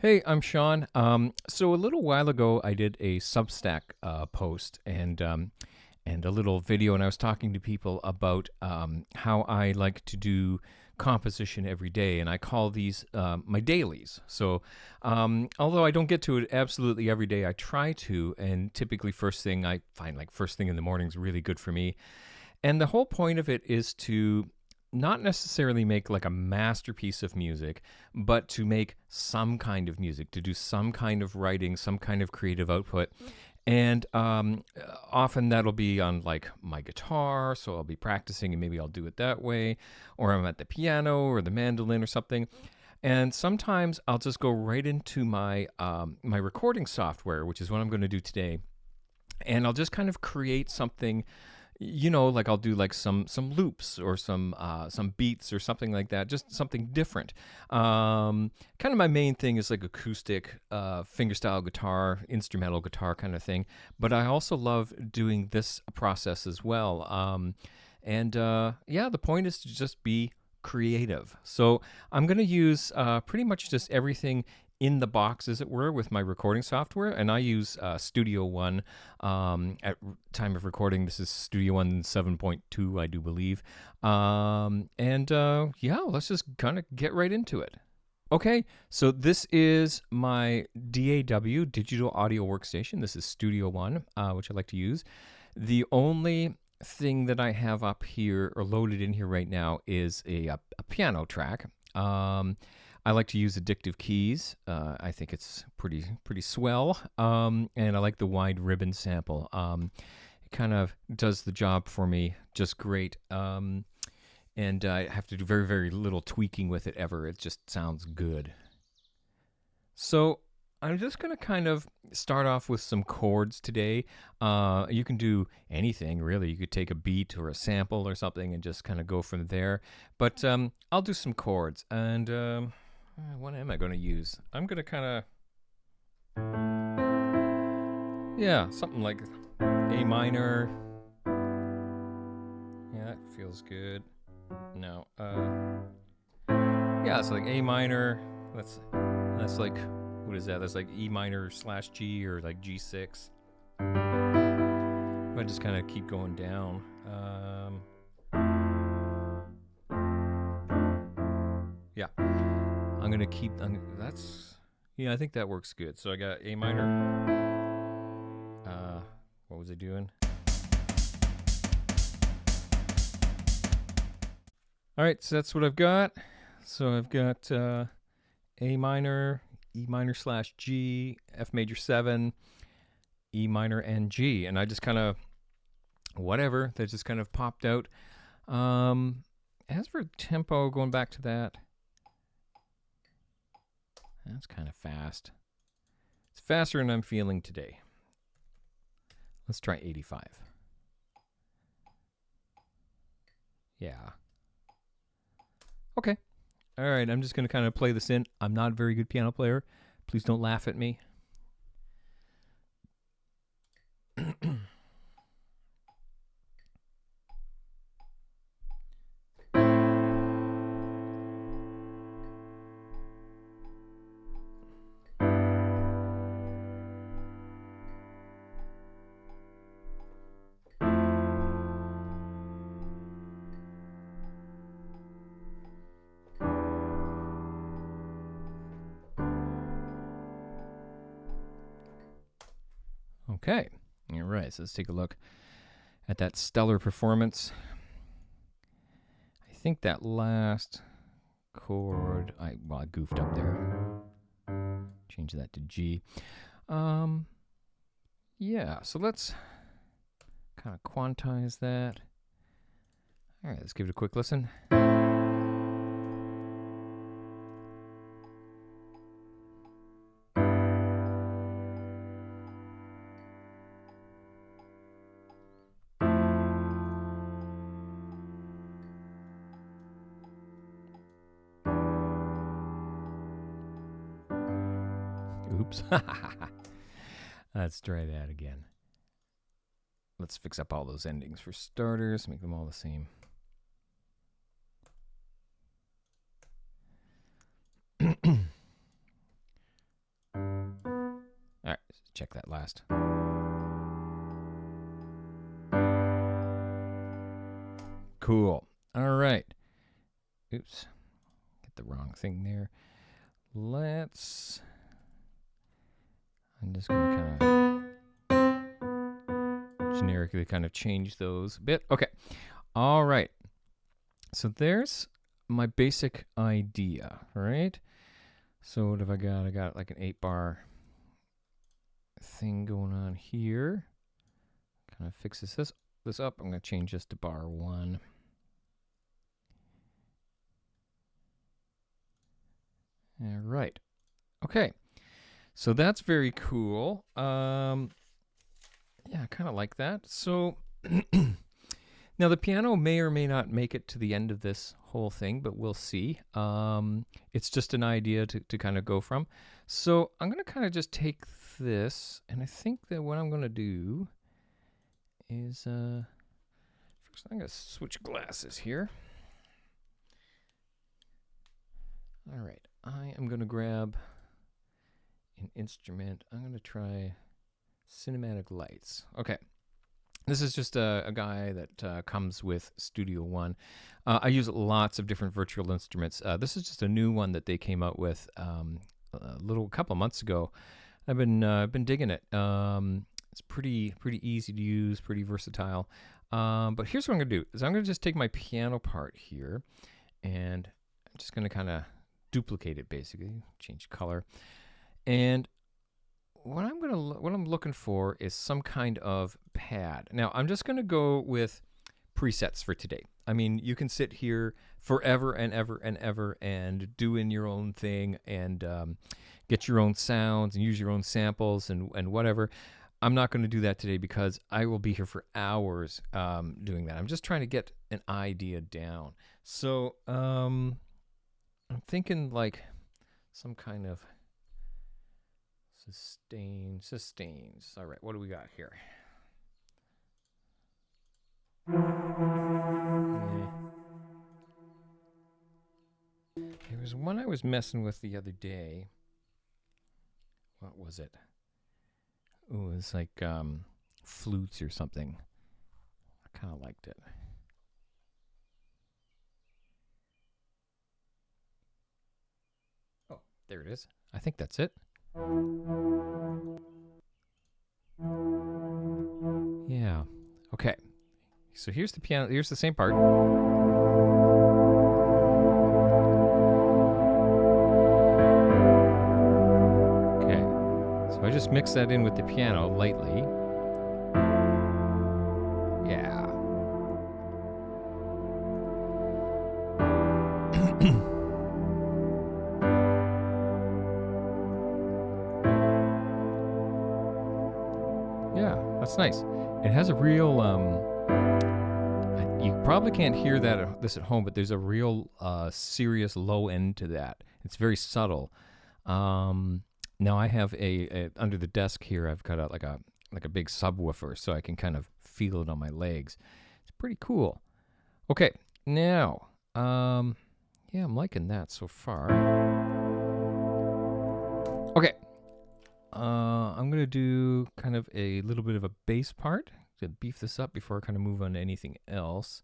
Hey, I'm Sean. So a little while ago, I did a Substack post and a little video, and I was talking to people about how I like to do composition every day, and I call these my dailies. So although I don't get to it absolutely every day, I try to, and typically first thing I find like first thing in the morning is really good for me. And the whole point of it is to not necessarily make like a masterpiece of music, but to make some kind of music, to do some kind of writing, some kind of creative output. And often that'll be on like my guitar, so I'll be practicing and maybe I'll do it that way, or I'm at the piano or the mandolin or something. And sometimes I'll just go right into my recording software, which is what I'm going to do today, and I'll just kind of create something, like I'll do like some loops or some beats or something like that, just something different. Kind of my main thing is like acoustic fingerstyle guitar, instrumental guitar kind of thing, but I also love doing this process as well. And yeah, the point is to just be creative. So I'm going to use pretty much just everything in the box, as it were, with my recording software, and I use Studio One. At time of recording, this is Studio One 7.2, I do believe. And yeah, let's just kind of get right into it. Okay, so this is my DAW, Digital Audio Workstation. This is Studio One, which I like to use. The only thing that I have up here or loaded in here right now is a piano track. I like to use addictive keys. I think it's pretty swell, and I like the wide ribbon sample. It kind of does the job for me just great, and I have to do very little tweaking with it ever. It just sounds good. So I'm just going to kind of start off with some chords today. You can do anything, really. You could take a beat or a sample or something and just kind of go from there. But I'll do some chords. And what am I going to use? I'm going to kind of, yeah, something like A minor. Yeah, that feels good. No. Yeah, it's like A minor. That's like, what is that? That's like E minor slash G or like G6. I just kind of keep going down. Yeah, I'm gonna keep. Yeah, I think that works good. So I got A minor. What was I doing? All right, so that's what I've got. So I've got A minor, E minor slash G, F major 7, E minor, and G. And I just kind of, whatever, that just kind of popped out. As for tempo, going back to that, that's kind of fast. It's faster than I'm feeling today. Let's try 85. Yeah. Okay. All right, I'm just going to kind of play this in. I'm not a very good piano player. Please don't laugh at me. Okay. All right, so let's take a look at that stellar performance. I think that last chord, I goofed up there. Change that to G. Yeah, so let's kind of quantize that. All right, let's give it a quick listen. Oops. Let's try that again. Let's fix up all those endings for starters, make them all the same. check that last. Cool. All right. Oops. Get the wrong thing there. I'm just going to kind of generically kind of change those a bit. Okay. All right. So there's my basic idea, right? So what have I got? I got like an 8-bar thing going on here. Kind of fixes this up. I'm going to change this to bar 1. All right. Okay. So that's very cool. Yeah, I kind of like that. So now the piano may or may not make it to the end of this whole thing, but we'll see. It's just an idea to kind of go from. So I'm going to kind of just take this, and I think that what I'm going to do is first I'm going to switch glasses here. All right, I am going to grab an instrument. I'm going to try Cinematic Lights. Okay. This is just a guy that comes with Studio One. I use lots of different virtual instruments. This is just a new one that they came out with a couple of months ago. I've been digging it. It's pretty easy to use, pretty versatile. But here's what I'm gonna do: is I'm gonna just take my piano part here, and I'm just gonna kind of duplicate it, basically, change color, and what I'm looking for is some kind of pad. Now I'm just gonna go with presets for today. I mean, you can sit here forever and ever and ever and do in your own thing and get your own sounds and use your own samples and whatever. I'm not going to do that today because I will be here for hours doing that. I'm just trying to get an idea down. So I'm thinking like some kind of sustains. All right, what do we got here? There was one I was messing with the other day. What was it? Oh, it was like flutes or something. I kind of liked it. Oh, there it is. I think that's it. Yeah. Okay. So here's the piano. Here's the same part. Okay. So I just mix that in with the piano lightly. Yeah. Yeah, that's nice. It has a real you probably can't hear this at home, but there's a real serious low end to that. It's very subtle. Now I have a under the desk here. I've got like a big subwoofer, so I can kind of feel it on my legs. It's pretty cool. Okay, now yeah, I'm liking that so far. Okay, I'm gonna do kind of a little bit of a bass part to beef this up before I kind of move on to anything else.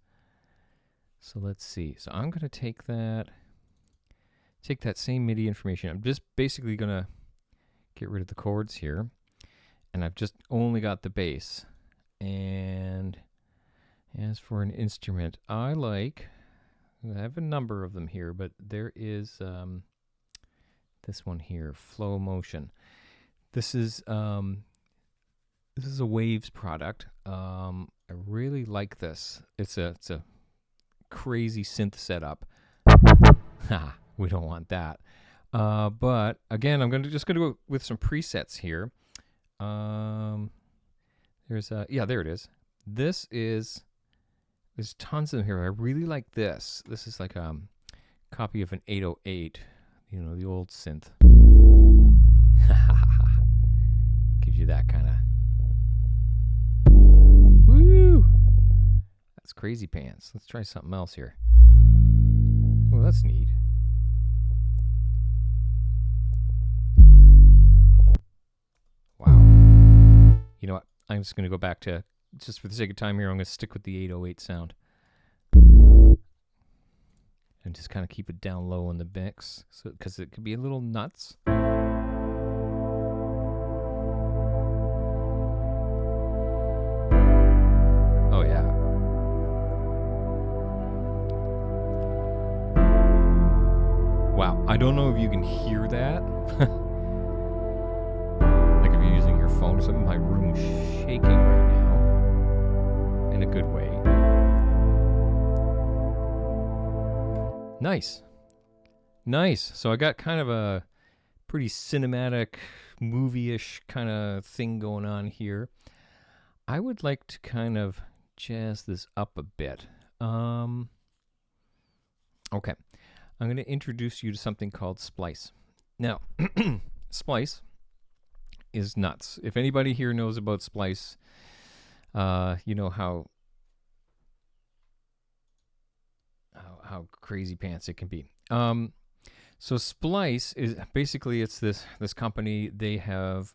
So let's see. So I'm going to take that same MIDI information. I'm just basically going to get rid of the chords here. And I've just only got the bass. And as for an instrument, I have a number of them here, but there is this one here, Flow Motion. This is a Waves product. I really like this. It's a crazy synth setup. We don't want that. But again, I'm just gonna go with some presets here. There it is. There's tons of them here. I really like this. This is like a copy of an 808. You know, the old synth. Gives you that kind of. Woo! That's crazy pants. Let's try something else here. Oh, that's neat. Wow. I'm just going to go back to, just for the sake of time here, I'm going to stick with the 808 sound. And just kind of keep it down low in the mix, so because it could be a little nuts. Oh yeah. Wow, I don't know if you can hear that. Like if you're using your phone or something, my room's shaking right now. In a good way. Nice. Nice. So I got kind of a pretty cinematic, movie-ish kind of thing going on here. I would like to kind of jazz this up a bit. Okay. I'm going to introduce you to something called Splice. Now, Splice is nuts. If anybody here knows about Splice, you know how crazy pants it can be. So Splice is basically, it's this company. They have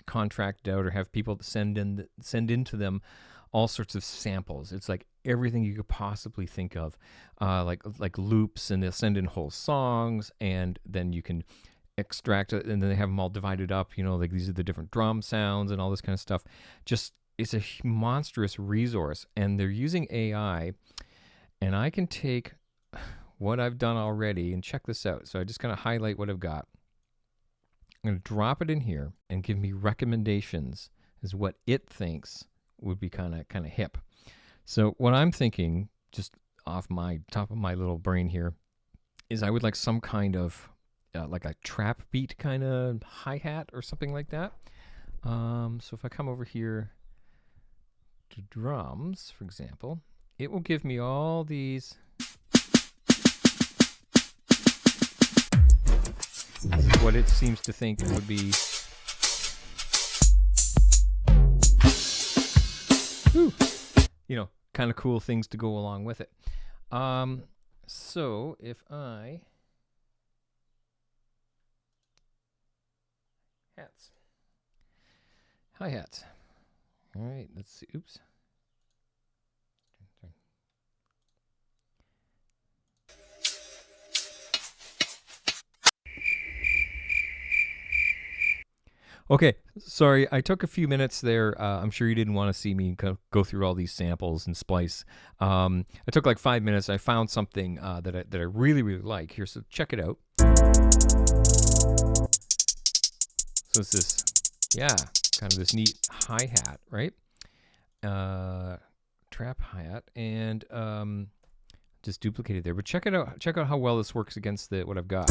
contracted out or have people send into them all sorts of samples. It's like everything you could possibly think of, like loops, and they'll send in whole songs, and then you can extract it, and then they have them all divided up. You know, like these are the different drum sounds and all this kind of stuff. Just, it's a monstrous resource, and they're using AI. And I can take what I've done already and check this out. So I just kind of highlight what I've got. I'm going to drop it in here and give me recommendations as what it thinks would be kind of hip. So what I'm thinking, just off my top of my little brain here, is I would like some kind of like a trap beat kind of hi-hat or something like that. So if I come over here to drums, for example, it will give me all these. This is what it seems to think would be. You know, kind of cool things to go along with it. So if I hi-hats. All right, let's see. Oops. Okay, sorry, I took a few minutes there. I'm sure you didn't want to see me go through all these samples and splice. I took like 5 minutes. I found something that I really, really like. Here, so check it out. So it's this, yeah, kind of this neat hi-hat, right? Trap hi-hat, and just duplicated there. But check it out. Check out how well this works against what I've got.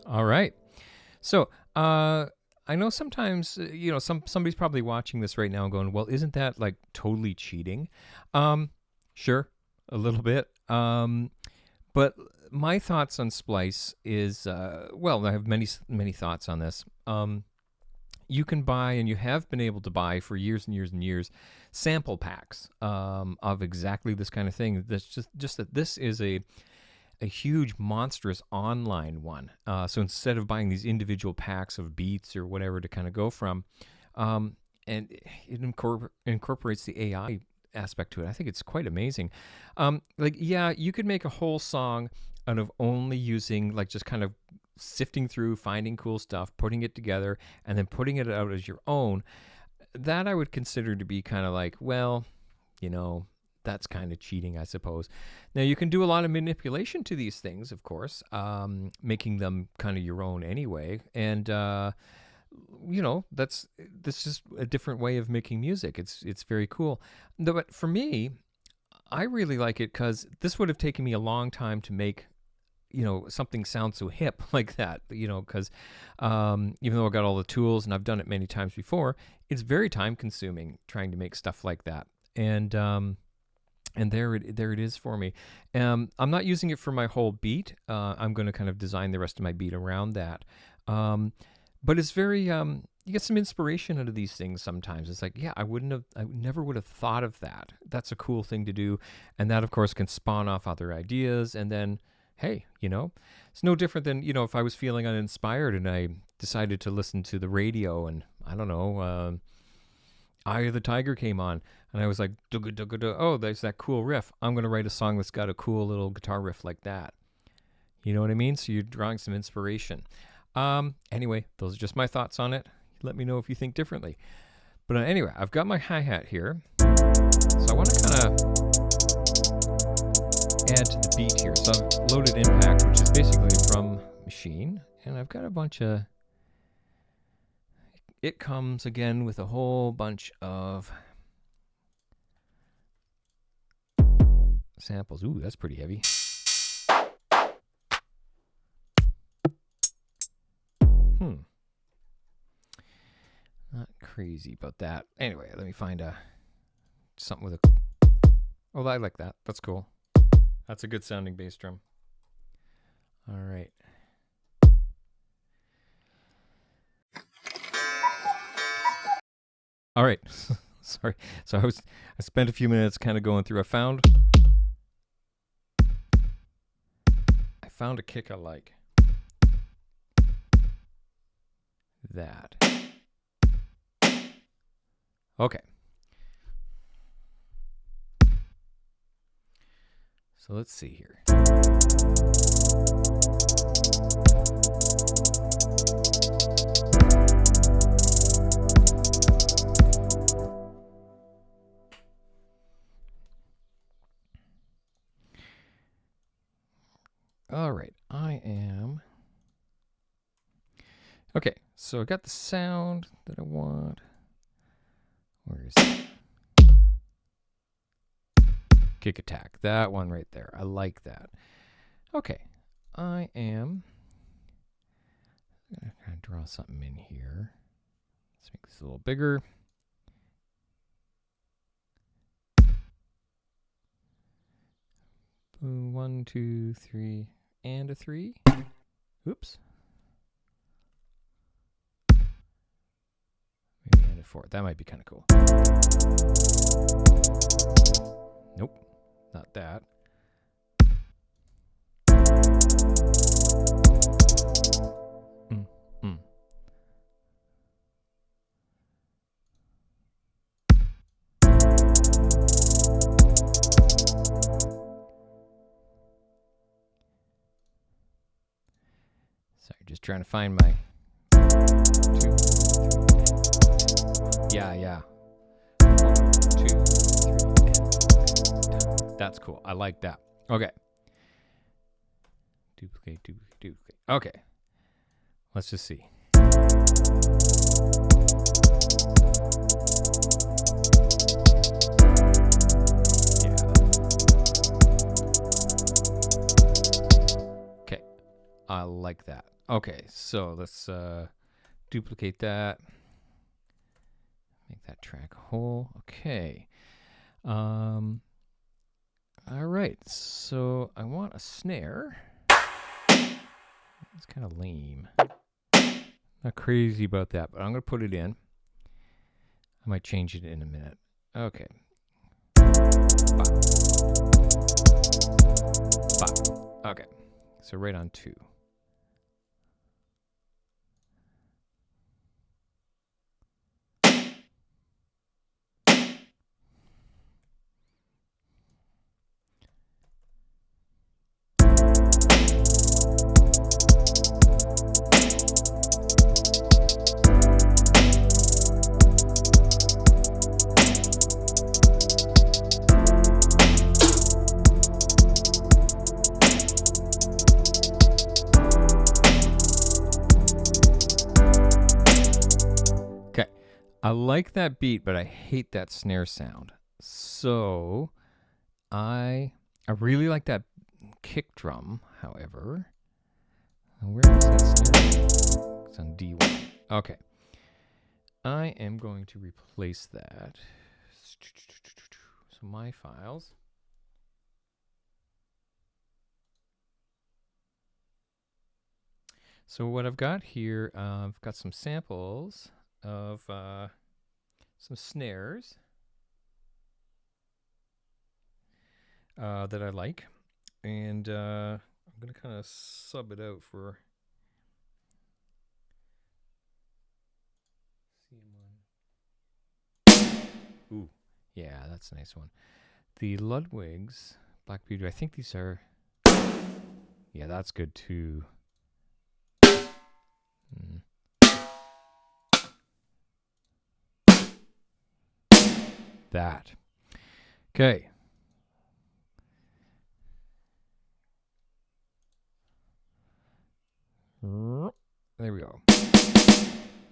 All right. So I know sometimes, you know, somebody's probably watching this right now and going, well, isn't that like totally cheating? Sure, a little bit. But my thoughts on Splice is, well, I have many thoughts on this. You can buy, and you have been able to buy for years and years and years, sample packs of exactly this kind of thing. That's just that this is a huge, monstrous online one. So instead of buying these individual packs of beats or whatever to kind of go from, and it incorporates the AI aspect to it. I think it's quite amazing. Like, yeah, you could make a whole song out of only using, like, just kind of sifting through, finding cool stuff, putting it together, and then putting it out as your own. That I would consider to be kind of like, well, you know, that's kind of cheating, I suppose. Now, you can do a lot of manipulation to these things, of course, making them kind of your own anyway. And, you know, that's just a different way of making music. It's very cool. But for me, I really like it because this would have taken me a long time to make, you know, something sound so hip like that, you know, because even though I got all the tools and I've done it many times before, it's very time consuming trying to make stuff like that. And, And there it is for me. I'm not using it for my whole beat. I'm going to kind of design the rest of my beat around that. But it's very, you get some inspiration out of these things sometimes. It's like, yeah, I never would have thought of that. That's a cool thing to do. And that, of course, can spawn off other ideas. And then, hey, it's no different than, if I was feeling uninspired and I decided to listen to the radio and, I don't know, Eye of the Tiger came on, and I was like, oh, there's that cool riff. I'm going to write a song that's got a cool little guitar riff like that. You know what I mean? So you're drawing some inspiration. Anyway, those are just my thoughts on it. Let me know if you think differently. But anyway, I've got my hi-hat here. So I want to kind of add to the beat here. So I've loaded Impact, which is basically from Machine, and I've got a bunch of... It comes again with a whole bunch of samples. Ooh, that's pretty heavy. Not crazy about that. Anyway, let me find something with a... Oh, I like that. That's cool. That's a good sounding bass drum. All right. All right. Sorry. So I spent a few minutes kind of going through. I found a kick I like. That. Okay. So let's see here. All right, okay, so I got the sound that I want. Where is it? Kick attack, that one right there. I like that. Okay, I am gonna kind of draw something in here. Let's make this a little bigger. Boom, 1, 2, 3, and a 3. Oops. Maybe and a 4. That might be kind of cool. Nope, not that. Sorry, just trying to find my 2, 3. Yeah. 1, 2, 3. That's cool. I like that. Okay. Duplicate. Okay. Let's just see. Okay. I like that. Okay, so let's duplicate that. Make that track whole. Okay. All right, so I want a snare. It's kind of lame. Not crazy about that, but I'm going to put it in. I might change it in a minute. Okay. 5. Okay, so right on 2. I like that beat, but I hate that snare sound. So I really like that kick drum, however. Where is that snare? It's on D1. Okay. I am going to replace that. So my files. So what I've got here, I've got some samples of some snares that I like, and I'm going to kind of sub it out for Ooh, yeah, that's a nice one. The Ludwig's Black Beauty, I think these are, yeah, that's good too. That. Okay. There we go.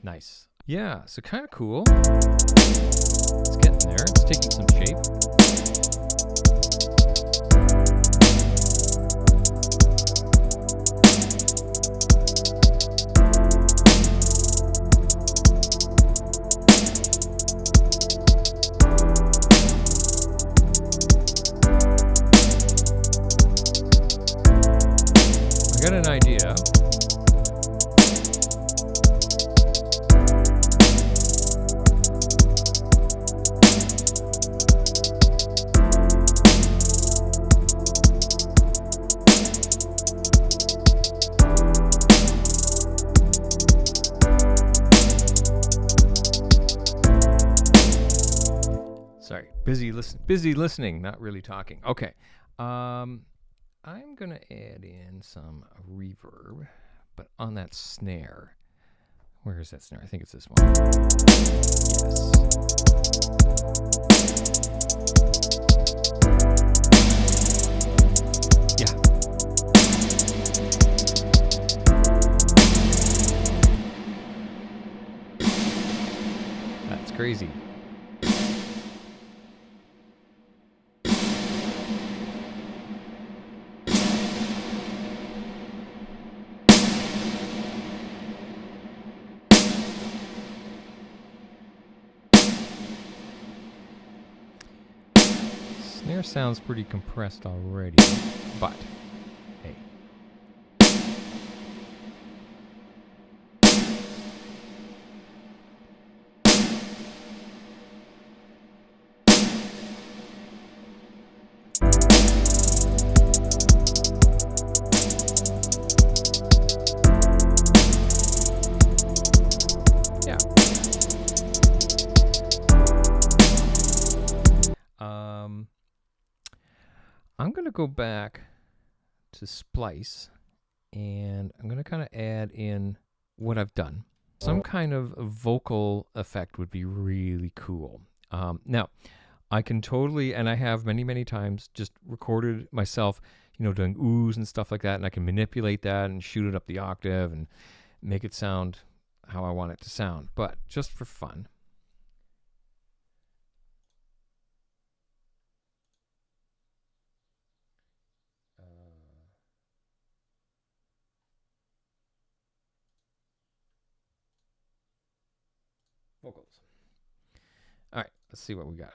Nice. Yeah, so kind of cool. It's getting there. It's taking some shape. I got an idea. Sorry, busy listening, not really talking. Okay, I'm gonna add in some reverb, but on that snare. Where is that snare? I think it's this one. Yes. Yeah. That's crazy. Snare sounds pretty compressed already, but hey. Yeah. I'm going to go back to Splice, and I'm going to kind of add in what I've done. Some kind of vocal effect would be really cool. Now, I can totally, and I have many times, just recorded myself, doing oohs and stuff like that, and I can manipulate that and shoot it up the octave and make it sound how I want it to sound. But just for fun, vocals. All right, let's see what we got.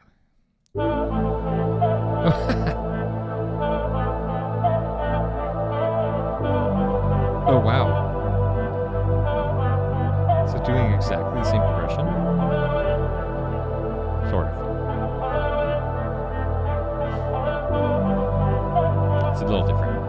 Oh, wow. So doing exactly the same progression? Sort of. It's a little different.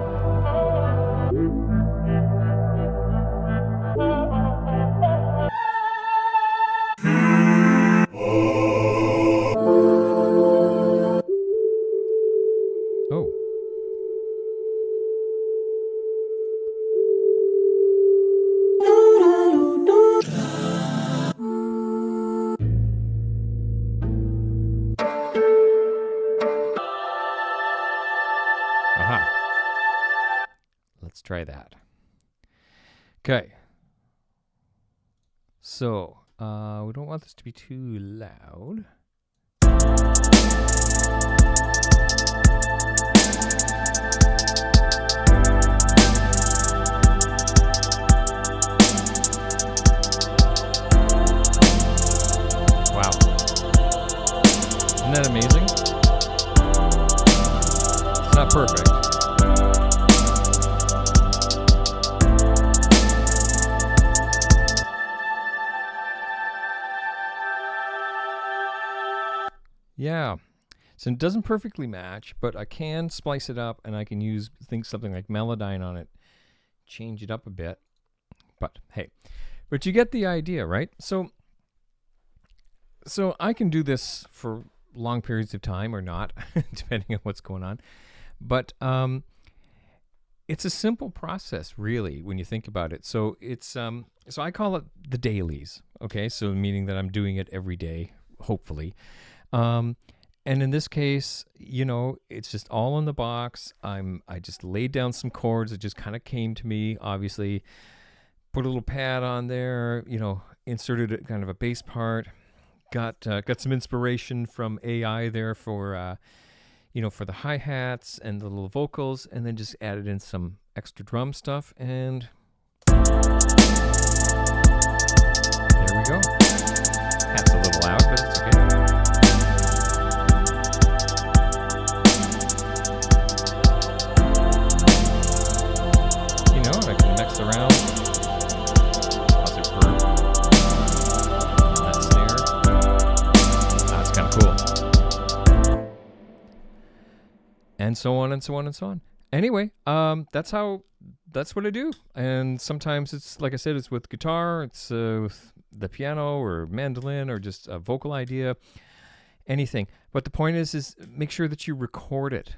Let's try that. Okay. So, we don't want this to be too loud. Wow. Isn't that amazing? It's not perfect. Yeah. So it doesn't perfectly match, but I can splice it up, and I can use something like Melodyne on it, change it up a bit. But hey, but you get the idea, right? So I can do this for long periods of time or not, depending on what's going on. But it's a simple process, really, when you think about it. So it's so I call it the dailies. Okay, so meaning that I'm doing it every day, hopefully. And in this case, it's just all in the box. I just laid down some chords. It just kind of came to me, obviously. Put a little pad on there, inserted kind of a bass part. Got some inspiration from AI there for for the hi-hats and the little vocals, and then just added in some extra drum stuff, and there we go. That's a little loud, but it's okay. And I can mix around. Pause it for that snare. That's kind of cool. And so on and so on and so on. Anyway, that's what I do. And sometimes it's, like I said, it's with guitar, it's with the piano or mandolin or just a vocal idea, anything. But the point is make sure that you record it,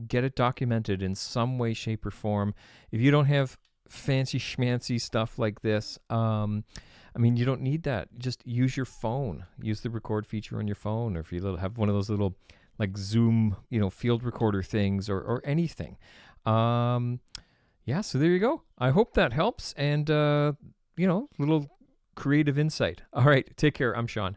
get it documented in some way, shape, or form. If you don't have fancy schmancy stuff like this, you don't need that. Just use your phone. Use the record feature on your phone, or if you have one of those little like Zoom, field recorder things, or anything. So there you go. I hope that helps, and little creative insight. All right, take care. I'm Sean.